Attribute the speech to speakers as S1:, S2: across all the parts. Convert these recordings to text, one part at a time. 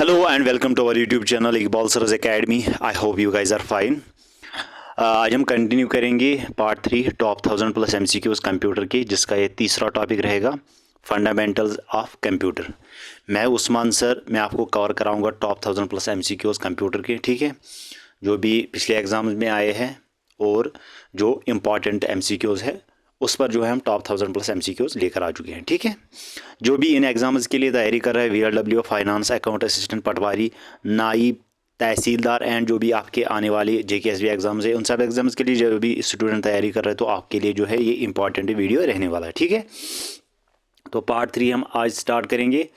S1: Hello and welcome to our YouTube channel Iqbal Saras academy. I hope you guys are fine. आज हम continue करेंगे part 3 top 1000+ MCQs computer की, जिसका ये तीसरा टॉपिक रहेगा फंडामेंटल्स ऑफ कंप्यूटर। मैं उस्मान सर, मैं आपको कवर कराऊंगा टॉप 1000+ MCQs कंप्यूटर के, ठीक है, जो भी पिछले एग्ज़ाम्स में आए हैं और जो इम्पॉर्टेंट MCQs है उस पर जो है हम टॉप 1000+ MCQs लेकर आ चुके हैं, ठीक है। जो भी इन एग्ज़ाम्स के लिए तैयारी कर रहा है, VLW, finance, account assistant, patwari, naib tehsildar and जो भी आपके आने वाले JKSB एग्ज़ाम्स है, उन सब एग्ज़ाम्स के लिए जो भी स्टूडेंट तैयारी कर रहे हैं तो आपके लिए जो है ये इंपॉर्टेंट वीडियो रहने वाला है, ठीक है। तो पार्ट 3 हम आज स्टार्ट करेंगे।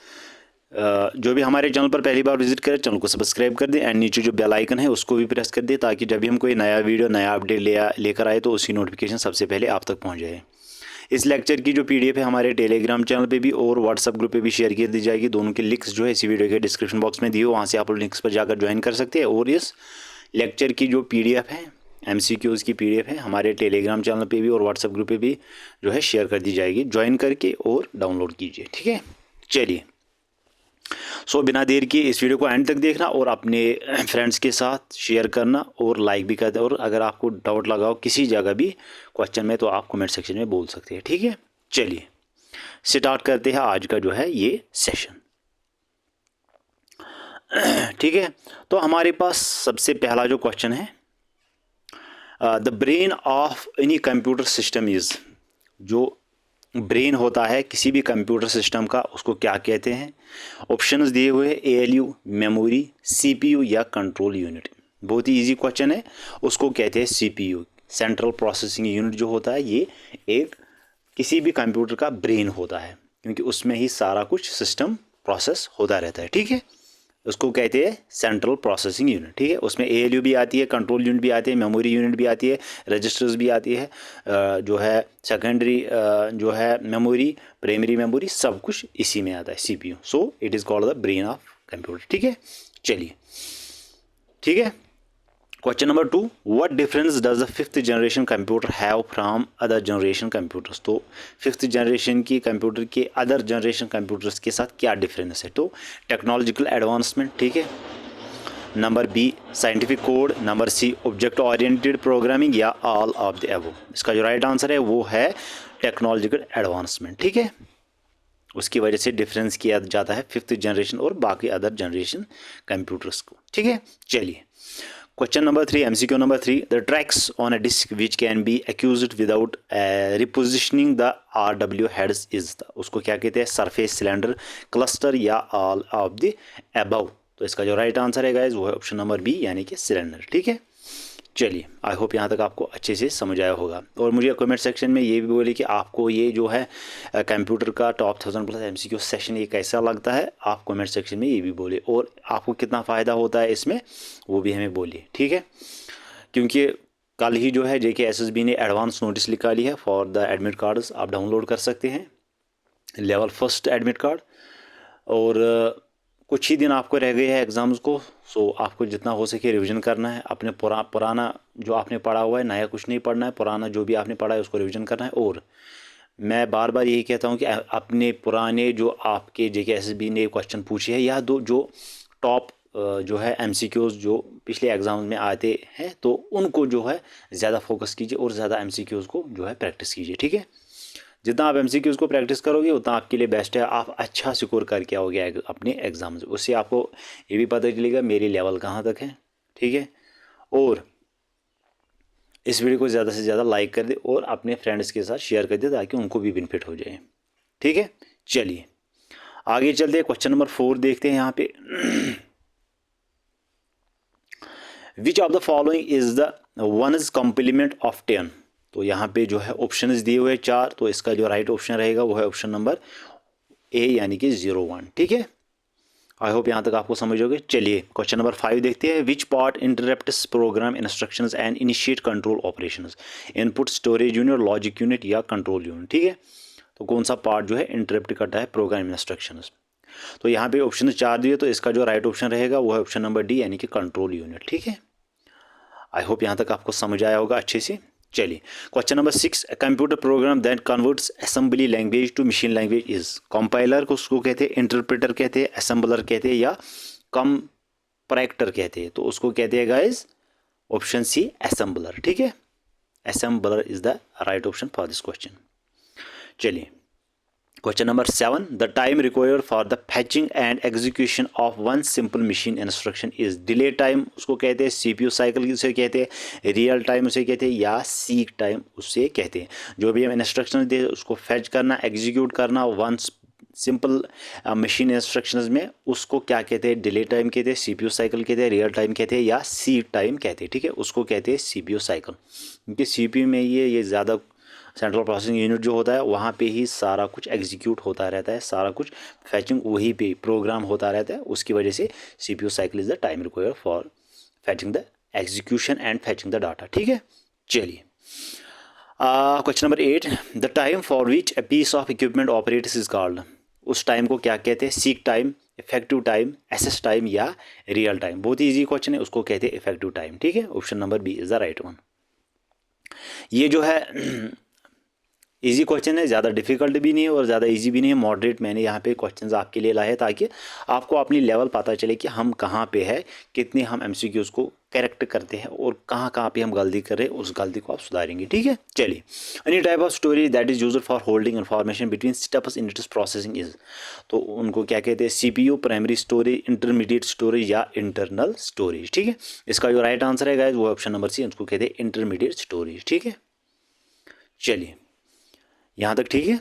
S1: जो भी हमारे चैनल पर पहली बार विजिट करें, चैनल को सब्सक्राइब कर दें एंड नीचे जो बेल आइकन है उसको भी प्रेस कर दें, ताकि जब भी हम कोई नया वीडियो, नया अपडेट लेकर आए तो उसकी नोटिफिकेशन सबसे पहले आप तक पहुंच जाए। इस लेक्चर की जो PDF है हमारे टेलीग्राम चैनल पे भी और व्हाट्सअप ग्रुप पे भी शेयर कर दी जाएगी। दोनों के लिंक्स जो है इसी वीडियो के डिस्क्रिप्शन बॉक्स में दिए, वहाँ से आप लिंक्स पर जाकर ज्वाइन कर सकते हैं। और इस लेक्चर की जो PDF है, MCQs की PDF है, हमारे टेलीग्राम चैनल पे भी और व्हाट्सअप ग्रुप पे भी जो है शेयर कर दी जाएगी। ज्वाइन करके और डाउनलोड कीजिए, ठीक है। चलिए, बिना देर के इस वीडियो को एंड तक देखना और अपने फ्रेंड्स के साथ शेयर करना और लाइक भी कर दें। और अगर आपको डाउट लगा हो किसी जगह भी क्वेश्चन में तो आप कमेंट सेक्शन में बोल सकते हैं, ठीक है। चलिए स्टार्ट करते हैं आज का जो है ये सेशन, ठीक है। तो हमारे पास सबसे पहला जो क्वेश्चन है, the brain of any computer system is, जो ब्रेन होता है किसी भी कंप्यूटर सिस्टम का, उसको क्या कहते हैं। ऑप्शंस दिए हुए हैं, ALU, मेमोरी, CPU या कंट्रोल यूनिट। बहुत ही इजी क्वेश्चन है। उसको कहते हैं CPU, सेंट्रल प्रोसेसिंग यूनिट जो होता है, ये एक किसी भी कंप्यूटर का ब्रेन होता है, क्योंकि उसमें ही सारा कुछ सिस्टम प्रोसेस होता रहता है, ठीक है। उसको कहते हैं सेंट्रल प्रोसेसिंग यूनिट, ठीक है। उसमें ALU भी आती है, कंट्रोल यूनिट भी आती है, मेमोरी यूनिट भी आती है, रजिस्टर्स भी आती है, जो है सेकेंडरी जो है मेमोरी, प्राइमरी मेमोरी, सब कुछ इसी में आता है, CPU। So it is called the brain of computer, ठीक है। चलिए, ठीक है। Question number 2, what difference does the 5th generation computer have from other generation computers. तो 5th जनरेशन की कंप्यूटर के अदर जनरेशन कंप्यूटर्स के साथ क्या डिफरेंस है। तो टेक्नोलॉजिकल एडवांसमेंट, ठीक है। Number B, scientific code. Number C, object oriented programming या ऑल ऑफ द अबव। इसका जो राइट आंसर है वो है टेक्नोलॉजिकल एडवांसमेंट, ठीक है। उसकी वजह से डिफरेंस किया जाता है 5th जनरेशन और बाकी अदर जनरेशन कंप्यूटर्स को, ठीक है। चलिए, question number 3, MCQ number 3, the tracks on a disk which can be accessed without repositioning the RW heads is, उसको क्या कहते हैं, सरफेस, सिलेंडर, क्लस्टर या ऑल ऑफ द अबव। तो इसका जो राइट आंसर है गाइज वो है ऑप्शन नंबर B, यानी कि सिलेंडर, ठीक है। चलिए, आई होप यहाँ तक आपको अच्छे से समझ आया होगा। और मुझे कमेंट सेक्शन में ये भी बोले कि आपको ये जो है कंप्यूटर का टॉप 1000+ MCQ सेशन ये कैसा लगता है। आप कमेंट सेक्शन में ये भी बोले, और आपको कितना फ़ायदा होता है इसमें वो भी हमें बोलिए, ठीक है। क्योंकि कल ही जो है JKSSB ने एडवांस नोटिस निकाली है फॉर द एडमिट कार्ड्स, आप डाउनलोड कर सकते हैं, लेवल 1 एडमिट कार्ड। और कुछ ही दिन आपको रह गए हैं एग्ज़ाम्स को, सो आपको जितना हो सके रिवीजन करना है। अपने पुराना जो आपने पढ़ा हुआ है, नया कुछ नहीं पढ़ना है, पुराना जो भी आपने पढ़ा है उसको रिवीजन करना है। और मैं बार बार यही कहता हूँ कि अपने पुराने जो आपके JKSSB ने क्वेश्चन पूछे हैं या जो टॉप जो है MCQs जो पिछले एग्ज़ाम में आते हैं, तो उनको जो है ज़्यादा फोकस कीजिए और ज़्यादा MCQs को जो है प्रैक्टिस कीजिए, ठीक है। जितना आप MCQs को प्रैक्टिस करोगे उतना आपके लिए बेस्ट है, आप अच्छा स्कोर करके आओगे अपने एग्ज़ाम से। उससे आपको ये भी पता चलेगा मेरी लेवल कहाँ तक है, ठीक है। और इस वीडियो को ज़्यादा से ज़्यादा लाइक कर दे और अपने फ्रेंड्स के साथ शेयर कर दे, ताकि उनको भी बेनिफिट हो जाए, ठीक है। चलिए आगे चलते हैं, क्वेश्चन नंबर 4 देखते हैं यहाँ पे। Which of the following is the one is complement of 10। तो यहाँ पे जो है ऑप्शन दिए हुए 4, तो इसका जो राइट ऑप्शन रहेगा वो है ऑप्शन नंबर A, यानी कि 01, ठीक है। आई होप यहाँ तक आपको समझ होगे। चलिए क्वेश्चन नंबर 5 देखते हैं। Which part interprets program instructions and initiate control operations, input, storage unit, logic unit या कंट्रोल यूनिट, ठीक है। तो कौन सा पार्ट जो है इंटरप्ट करता है प्रोग्राम इंस्ट्रक्शंस। तो यहाँ पे ऑप्शन 4 दिए, तो इसका जो राइट ऑप्शन रहेगा वो है ऑप्शन नंबर D, यानी कि कंट्रोल यूनिट, ठीक है। आई होप यहाँ तक आपको समझ आया होगा अच्छे से। चलिए question number 6, computer program that converts assembly language to machine language is. Compiler को उसको कहते हैं, इंटरप्रेटर कहते हैं, असेंबलर कहते हैं या कंपैरेटर कहते हैं, तो उसको कहते हैं गाइस ऑप्शन सी असेंबलर। ठीक है, assembler is the right option for this question. चलिए question number 7, the time required for the fetching and execution of one simple machine instruction is delay time उसको कहते हैं, सीपीयू साइकिल उसे कहते हैं, real time उसे कहते हैं, या सीक टाइम उसे कहते हैं। जो भी हम इंस्ट्रक्शन दे उसको फैच करना, एग्जीक्यूट करना वन सिंपल मशीन इंस्ट्रक्शंस में, उसको क्या कहते हैं, डिले टाइम कहते हैं, सीपीयू साइकिल कहते हैं, रियल टाइम कहते हैं, या सीक टाइम कहते हैं। ठीक है, उसको कहते हैं सीपीयू साइकिल, क्योंकि सीपीयू में ये ज़्यादा सेंट्रल प्रोसेसिंग यूनिट जो होता है वहाँ पे ही सारा कुछ एग्जीक्यूट होता रहता है, सारा कुछ फैचिंग वहीं पे प्रोग्राम होता रहता है, उसकी वजह से CPU cycle is the time required for fetching the execution and fetching the data. ठीक है, चलिए question number 8, the time for which a piece of equipment operates is called, उस टाइम को क्या कहते हैं, seek time, effective time, access time, या real time. बहुत ही ईजी क्वेश्चन है, उसको कहते हैं इफेक्टिव टाइम। ठीक है, option number B is the right one. ये जो है इजी क्वेश्चन है, ज़्यादा डिफिकल्ट भी नहीं है और ज़्यादा इजी भी नहीं है, मॉडरेट मैंने यहाँ पे क्वेश्चंस आपके लिए लाए ताकि आपको अपनी लेवल पता चले कि हम कहाँ पे है, कितने हम एमसीक्यूज़ को करेक्ट करते हैं और कहाँ कहाँ पे हम गलती कर रहे हैं, उस गलती को आप सुधारेंगे। ठीक है, चलिए any type of storage that is used for holding information between steps in its processing is, तो उनको क्या कहते हैं, CPU, primary storage, intermediate storage, या इंटरनल स्टोरेज। ठीक है, इसका जो राइट आंसर है गाइस वो ऑप्शन नंबर सी, उसको कहते हैं इंटरमीडिएट स्टोरेज। ठीक है, चलिए यहाँ तक ठीक है।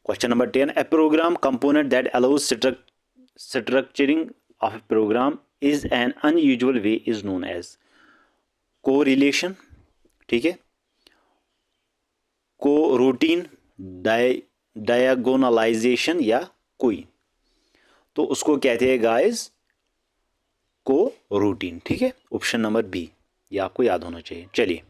S1: Question number 10, a program component that allows structuring of a program is an unusual way is known as correlation. ठीक है, को रूटीन, डायगोनलाइजेशन, या कोई, तो उसको कहते हैं गाइस को रूटीन। ठीक है, ऑप्शन नंबर बी, ये आपको याद होना चाहिए। चलिए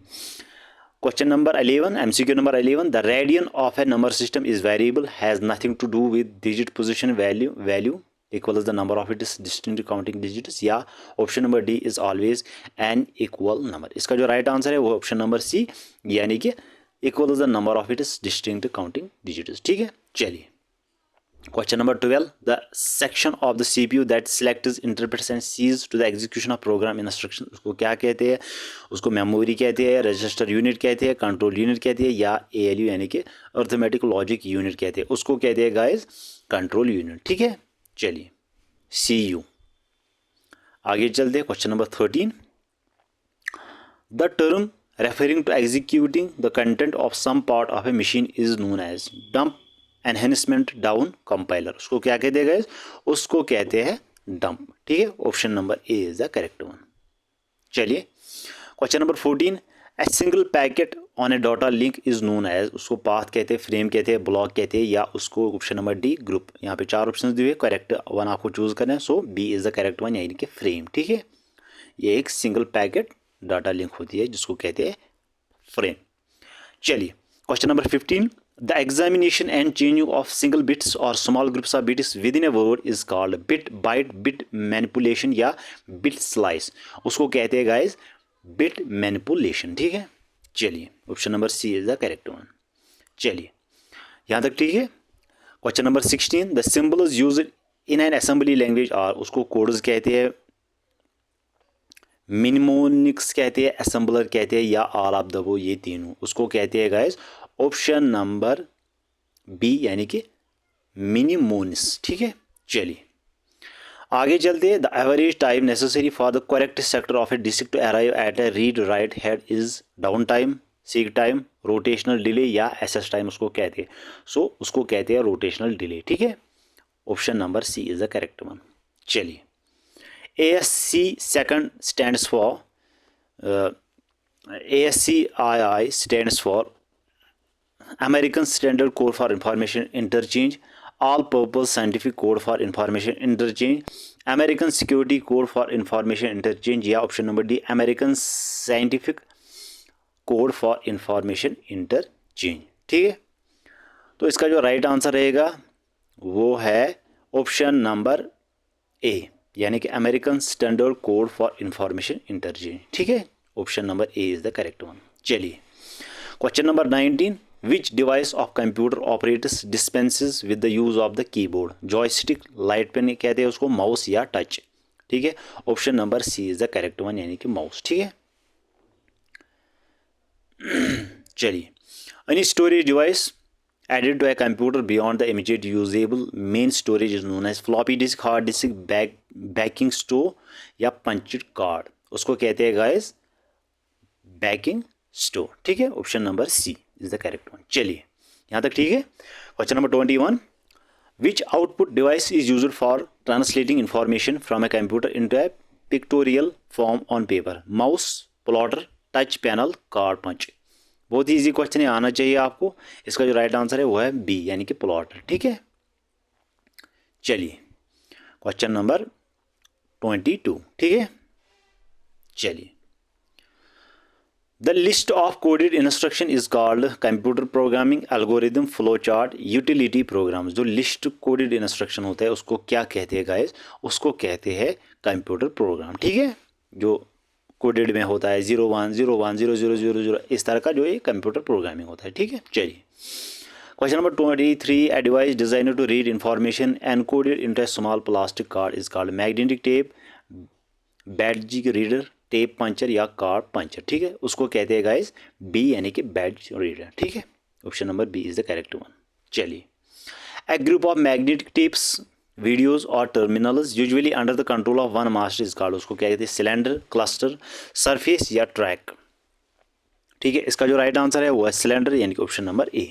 S1: question number 11, MCQ number 11, the radian of a number system is variable has nothing to do with digit position value equal the number of its distinct counting digits, या option number D is always an equal number. इसका जो right answer है वो option number C, यानी कि equal the number of its distinct counting digits. ठीक है, चलिए question number 12, the section of the CPU that selects, interprets and sees to the execution of program instruction, उसको क्या कहते हैं, उसको मेमोरी कहते हैं, रजिस्टर यूनिट कहते हैं, कंट्रोल यूनिट कहते हैं, या एएलयू यानी कि अर्थमेटिक लॉजिक यूनिट कहते हैं, उसको कहते हैं गाइस कंट्रोल यूनिट। ठीक है, चलिए सीयू आगे चलते हैं। Question number 13, the term referring to executing the content of some part of a machine is known as dump, enhancement, down, compiler, उसको क्या कहते हैं गाइस, उसको कहते हैं डंप। ठीक है, option number A is the correct one. चलिए question number 14, a single packet on a data link is known as, उसको पाथ कहते हैं, फ्रेम कहते हैं, ब्लॉक कहते हैं, या उसको ऑप्शन नंबर डी ग्रुप। यहाँ पे 4 ऑप्शन दिए, करेक्ट वन आपको चूज करना है, so B is the correct one, यानी कि फ्रेम। ठीक है, ये एक सिंगल पैकेट डाटा लिंक होती है जिसको कहते हैं फ्रेम। चलिए question number 15, the examination and changing of single bits or small groups of bits within a word is called bit byte, bit manipulation, या bit slice, उसको कहते हैं गाइस bit manipulation। ठीक है, चलिए option number C is the correct one. चलिए यहाँ तक ठीक है। Question number 16, the symbols used in an assembly language are, उसको कोड्स कहते हैं, मिनिमोनिक्स कहते हैं, असेंबलर कहते हैं, या ऑल ऑफ द वो, ये तीनों, उसको कहते हैं गाइस ऑप्शन नंबर बी, यानी कि मिनिमोनिक्स। ठीक है, चलिए आगे चलते हैं। The average time necessary for the correct sector of a disk to arrive at a read write head is down time, seek time, rotational delay, या एसएस टाइम उसको कहते हैं, सो उसको कहते हैं रोटेशनल डिले। ठीक है, option number C is the correct one. चलिए ASC second stands for ASCII stands for American Standard Code for Information Interchange, All-Purpose Scientific Code for Information Interchange, American Security Code for Information Interchange, या option number D American Scientific Code for Information Interchange। ठीक है, तो इसका जो right answer रहेगा वो है option number A, यानी कि American standard code for information interchange. ठीक है, option number A is the correct one. चलिए question number 19, which device of computer operators dispenses with the use of the keyboard, joystick, light pen कहते हैं उसको, mouse, या touch. ठीक है, option number C is the correct one, यानी कि mouse. ठीक है, चलिए, any storage device added to a computer beyond the immediate usable main storage is known as floppy disk, hard disk, backing store या punched card, उसको कहते हैं guys banking store. ठीक है, option number C is the correct one. चलिए, यहाँ तक ठीक है। Question number 21, which output device is used for translating information from a computer into a pictorial form on paper? Mouse, plotter, touch panel, card punch. बहुत ही easy question है, आना चाहिए आपको। इसका जो राइट आंसर है वो है बी, यानी कि प्लॉटर। ठीक है, चलिए क्वेश्चन नंबर 22। ठीक है, चलिए, the list of coded instruction is called computer programming algorithm, flow chart, utility programme. जो लिस्ट कोडेड इंस्ट्रक्शन होता है उसको क्या कहते हैं गाइस? उसको कहते हैं कंप्यूटर प्रोग्राम। ठीक है, जो कोडेड में होता है 01, 01, 0000, इस तरह का जो ये कंप्यूटर प्रोग्रामिंग होता है। ठीक है, चलिए question number 23, a device designer to read information encoded into a small plastic card is called magnetic tape, badge reader, tape puncher या कार्ड पंचर। ठीक है, उसको कहते हैं गाइस बी, यानी कि बैडज रीडर। ठीक है, option number B is the correct one. चलिए, a group of magnetic tapes, videos और terminals usually under the control of one master is called, उसको क्या कहते हैं? सिलेंडर, क्लस्टर, सरफेस या ट्रैक। ठीक है, इसका जो राइट आंसर है वो है सिलेंडर, यानी कि option number A.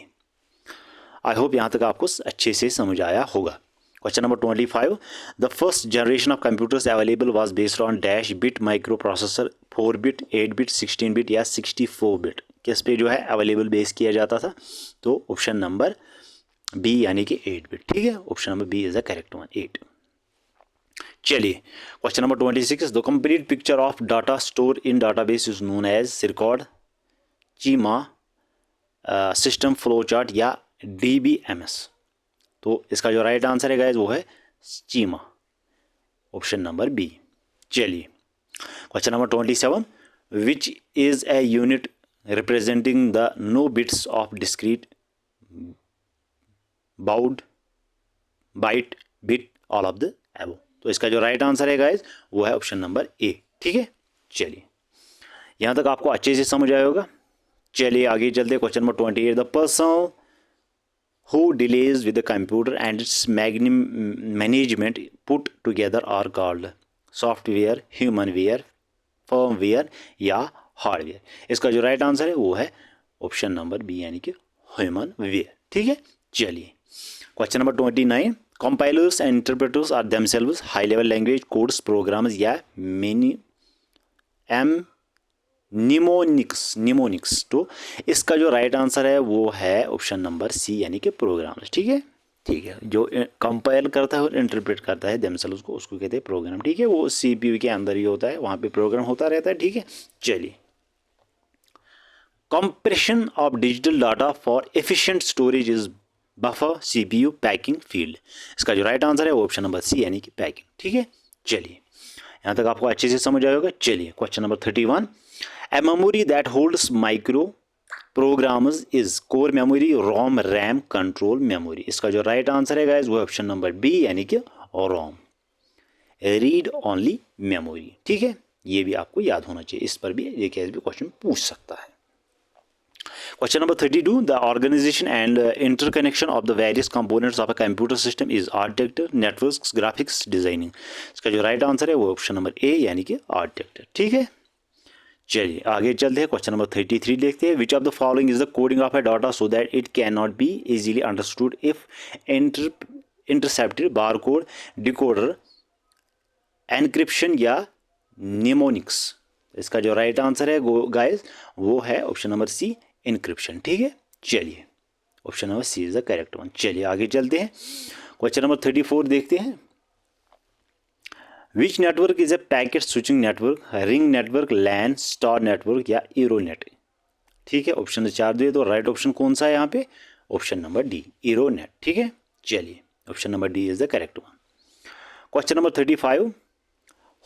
S1: I hope यहाँ तक आपको अच्छे से समझ आया होगा। Question number 25, the first generation of computers available was based on dash bit micro processor, 4 bit, 8 bit, 16 bit या 64 बिट। किस पे जो है अवेलेबल बेस किया जाता था? तो ऑप्शन नंबर बी, यानी कि 8 बिट। ठीक है, option number B is the correct one, 8। चलिए question number 26, the complete picture of data store in database is known as record, schema, system flow chart या DBMS। तो इसका जो राइट आंसर है गाइस वो है चीमा, ऑप्शन नंबर बी। चलिए question number 27, which is a unit representing the no bits of discrete, baud, byte, bit, all of the above. तो इसका जो राइट आंसर है गाइस वो है ऑप्शन नंबर ए। ठीक है, चलिए यहाँ तक आपको अच्छे से समझ आया होगा। चलिए आगे चलते, question number 28, the person who delays with the computer and its management put together are called software, humanware, firmware या हार्डवेयर। इसका जो राइट आंसर है वो है ऑप्शन नंबर बी, यानी कि ह्यूमनवेयर। ठीक है, चलिए question number 29, compilers and interpreters are themselves high level language codes programs या निमोनिक्स। तो इसका जो राइट आंसर है वो है ऑप्शन नंबर सी, यानी कि प्रोग्राम्स। ठीक है, जो कंपाइल करता है और इंटरप्रेट करता है देमसेल्व्स को, उसको कहते हैं प्रोग्राम। ठीक है, वो CPU के अंदर ही होता है, वहाँ पे प्रोग्राम होता रहता है। ठीक है, चलिए, compression of digital data for efficient storage is buffer, CPU, packing, field. इसका जो राइट आंसर है वो ऑप्शन नंबर सी, यानी कि पैकिंग। ठीक है, चलिए यहाँ तक आपको अच्छे से समझ आएगा। चलिए question number 31, a memory that holds micro programs is core memory, ROM, RAM, control memory। इसका जो राइट आंसर है गाइस वो ऑप्शन नंबर बी, यानी कि ROM, रीड ओनली मेमोरी। ठीक है, ये भी आपको याद होना चाहिए, इस पर भी ये कैसे भी क्वेश्चन पूछ सकता है। Question number 32, the organisation and interconnection of the various components of a computer system is architecture, networks, graphics, designing. इसका जो राइट आंसर है वो ऑप्शन नंबर ए, यानी कि आर्किटेक्चर। ठीक है, चलिए आगे चलते हैं, क्वेश्चन नंबर 33 देखते हैं, विच of the following is the coding of A data so that it can not be easily understood if intercepted, barcode, decoder, encryption या निमोनिक्स। इसका जो राइट आंसर है गाइस वो है ऑप्शन नंबर सी, इनक्रिप्शन। ठीक है, चलिए option number C is the correct one. चलिए आगे चलते हैं, क्वेश्चन नंबर 34 देखते हैं, which network is a packet switching network, ring network, LAN, star network या एरोनेट। ठीक है, ऑप्शन 4 दिए, तो राइट ऑप्शन कौन सा है यहाँ पे? Option number D, ARPANET. ठीक है, चलिए option number D is the correct one. Question number 35,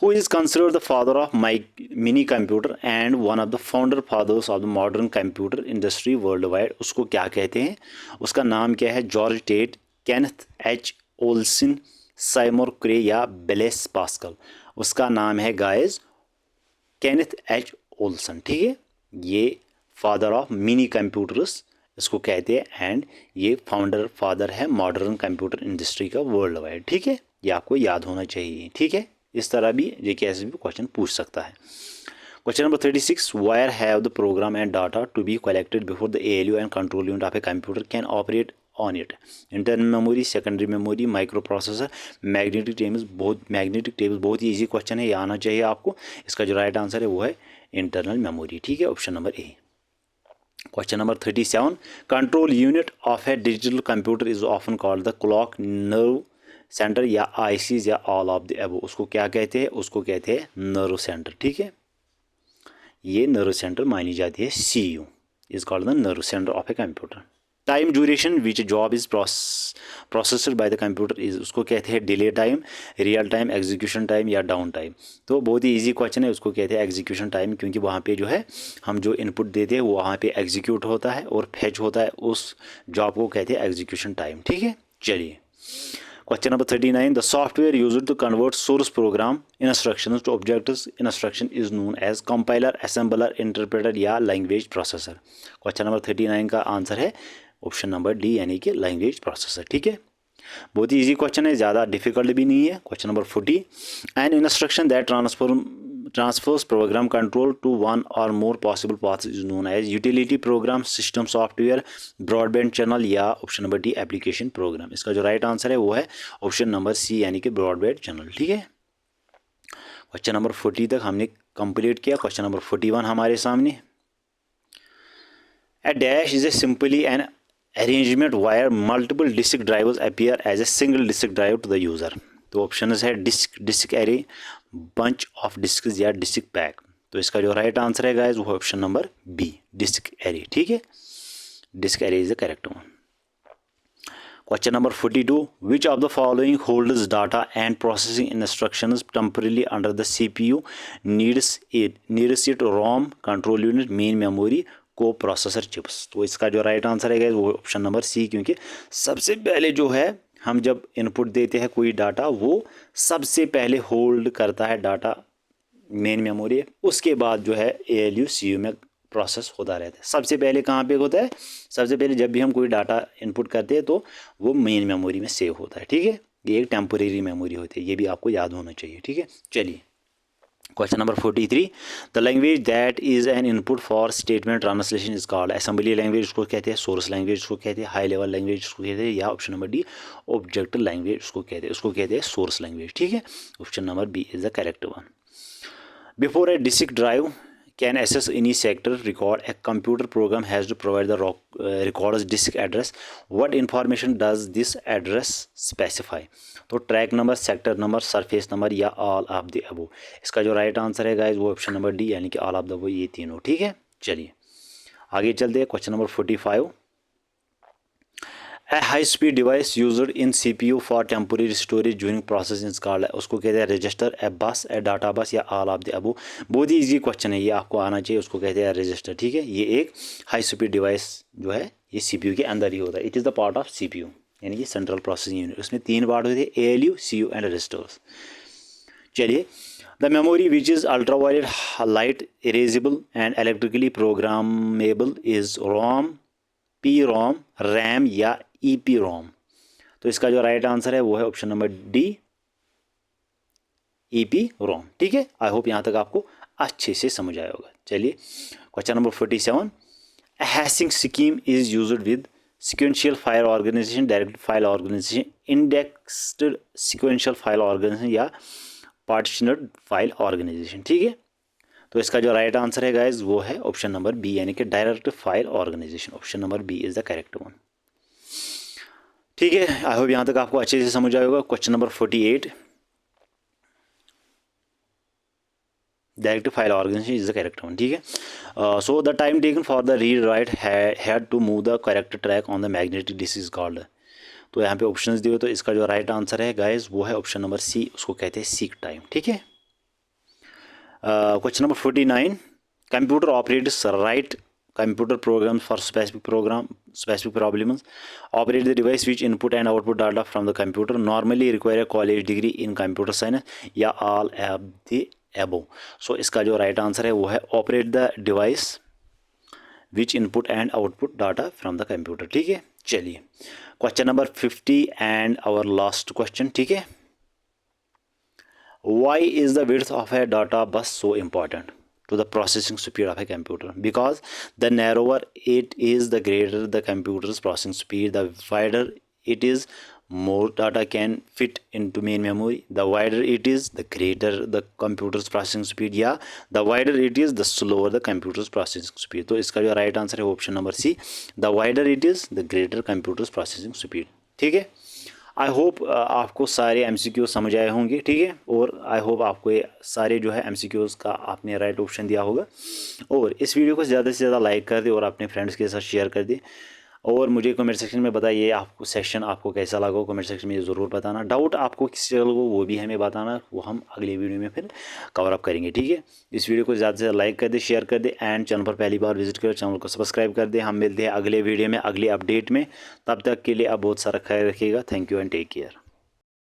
S1: who is considered the father of mini computer and one of the founder fathers of the modern computer industry world wide. उसको क्या कहते हैं? उसका नाम क्या है? George Tate, Kenneth H Olsen, Seymour Cray या Blaise pascal? उसका नाम है गाइस केनेथ एच ओल्सन, ठीक है। ये फादर ऑफ मिनी कंप्यूटर्स इसको कहते हैं एंड ये फादर है मॉडर्न कंप्यूटर इंडस्ट्री का वर्ल्ड वाइड, ठीक है। ये आपको याद होना चाहिए, ठीक है। इस तरह भी JKS भी क्वेश्चन पूछ सकता है। Question number 36. Where have the program and data to be collected before the ALU and control unit of a computer can operate on it? Internal memory, secondary memory, microprocessor, magnetic tables। बहुत ही easy question है, ये आना चाहिए आपको। इसका जो right answer है वो है इंटरनल मेमोरी, ठीक है, option number A. Question number 37. Control unit of a digital computer is often called the clock, nerve center या ICs या all of the above। उसको क्या कहते हैं? उसको कहते हैं नर्व सेंटर, ठीक है। ये नर्व सेंटर मानी जाती है CU is called the nerve centre of a computer. Time duration which job is processed by the computer is, उसको कहते हैं delay time, real time, execution time या डाउन टाइम। तो बहुत ही इजी क्वेश्चन है, उसको कहते हैं एग्जीक्यूशन टाइम, क्योंकि वहाँ पे जो है हम जो इनपुट देते हैं वो वहाँ पे एग्जीक्यूट होता है और फेच होता है, उस जॉब को कहते हैं एग्जीक्यूशन टाइम, ठीक है। चलिए Question number 39. The software used to convert source program instructions to objects instruction is known as compiler, assembler, interpreter या language processor। Question number 39 का आंसर है ऑप्शन नंबर डी यानी कि लैंग्वेज प्रोसेसर, ठीक है। बहुत ही इजी क्वेश्चन है, ज़्यादा डिफिकल्ट भी नहीं है। Question number 40. An instruction that transfers program control to one or more possible paths is known as utility program, system software, broadband channel या option number D application program. इसका जो right answer है वो है option number C यानी कि broadband channel, ठीक है। क्वेश्चन नंबर 40 तक हमने कंप्लीट किया। क्वेश्चन नंबर 41 हमारे सामने। A dash is a simply an arrangement where multiple disk drivers appear as a single disk drive to the user। तो ऑप्शन है disk array, bunch of disk या disk pack. तो इसका जो right answer है guys वो option number B disk array, ठीक है। Disk array is the correct one. Question number 42. Which of the following holds data and processing instructions temporarily under the CPU needs it ROM, control unit, main memory, coprocessor chips. तो इसका जो right answer है वो option number सी, क्योंकि सबसे पहले जो है हम जब इनपुट देते हैं कोई डाटा वो सबसे पहले होल्ड करता है डाटा मेन मेमोरी, उसके बाद जो है ALU CU में प्रोसेस होता रहता है। सबसे पहले कहाँ पे होता है? सबसे पहले जब भी हम कोई डाटा इनपुट करते हैं तो वो मेन मेमोरी में सेव होता है, ठीक है। ये एक टेम्पोरेरी मेमोरी होती है, ये भी आपको याद होना चाहिए, ठीक है। चलिए question number 43. The language that is an input for statement translation is called assembly language, उसको कहते हैं सोर्स लैंग्वेज, उसको कहते हैं हाई लेवल लैंग्वेज, उसको कहते हैं या option number D object language, उसको कहते हैं सोर्स लैंग्वेज, ठीक है। Option number B is the correct one. Before a disk drive can access any sector record, a computer program has to provide the recorder's disk address. What information does this address specify? तो track number, sector number, surface number या all of the above. इसका जो right answer है guys वो option number D यानी कि all of the above, ये तीनों, ठीक है। चलिए आगे चलते हैं। Question number 45. A high speed device used in CPU for temporary storage during processing is called, उसको कहते हैं रजिस्टर, ए बस, ए डाटा बस या ऑल ऑफ द अबव। बहुत ही इजी क्वेश्चन है, ये आपको आना चाहिए। उसको कहते हैं रजिस्टर, ठीक है। ये एक हाई स्पीड डिवाइस जो है ये CPU के अंदर ही होता है। It is the part of CPU यानी कि सेंट्रल प्रोसेसिंग यूनिट। उसमें तीन पार्ट होते हैं, ALU, CU एंड रजिस्टर्स। चलिए the memory which is ultraviolet light erasable and electrically programmable is ROM, PROM, RAM या EPROM। तो इसका जो राइट आंसर है वो है ऑप्शन नंबर डी EPROM, ठीक है। आई होप यहाँ तक आपको अच्छे से समझ आया होगा। चलिए question number 47. A hashing scheme is used with sequential file organization, directed file organization, indexed sequential file organization या partitioned file organization, ठीक है। तो इसका जो राइट आंसर है गाइज वो है ऑप्शन नंबर बी यानी कि direct file organisation. Option number B is the correct one, ठीक है। आई होप यहाँ तक आपको अच्छे से समझ आएगा। Question number 48. Direct file organisation is the correct one, ठीक है। So the time taken for the read write head to move the correct track on the magnetic disk is called. तो यहाँ पे ऑप्शंस दिए, तो इसका जो राइट आंसर है गाइज वो है ऑप्शन नंबर सी, उसको कहते हैं सीक टाइम, ठीक है। Question number 49. Computer operates right computer programs for specific problems. Operate the device which input and output data from the computer. Normally require a college degree in computer science या all of the above. So इसका जो right answer है वो है operate the device which input and output data from the computer. ठीक है, चलिए question number 50 and our last question. ठीक है, why is the width of a data bus so important to the processing speed of a computer? Because the narrower it is, the greater the computer's processing speed. The wider it is, more data can fit into main memory. The wider it is, the greater the computer's processing speed. या the wider it is, the slower the computer's processing speed. तो इसका जो right answer है option number C, the wider it is, the greater computer's processing speed. ठीक है, I hope आपको सारे MCQ समझ आए होंगे. ठीक है, और आई होप आपको ये सारे जो है MCQs का आपने राइट ऑप्शन दिया होगा. और इस वीडियो को ज़्यादा से ज़्यादा लाइक कर दे और अपने फ्रेंड्स के साथ शेयर कर दे. और मुझे कमेंट सेक्शन में बताइए आपको सेशन आपको कैसा लगा. कमेंट सेक्शन में ज़रूर बताना. डाउट आपको किसी जगह को वो भी हमें बताना, वो हम अगले वीडियो में फिर कवर अप करेंगे. ठीक है, इस वीडियो को ज़्यादा से ज़्यादा लाइक कर दे, शेयर कर दे, एंड चैनल पर पहली बार विजिट कर चैनल को सब्सक्राइब कर दे. हम मिलते हैं अगले वीडियो में अगले अपडेट में. तब तक के लिए आप बहुत सारा ख्याल रखिएगा. Thank you and take care.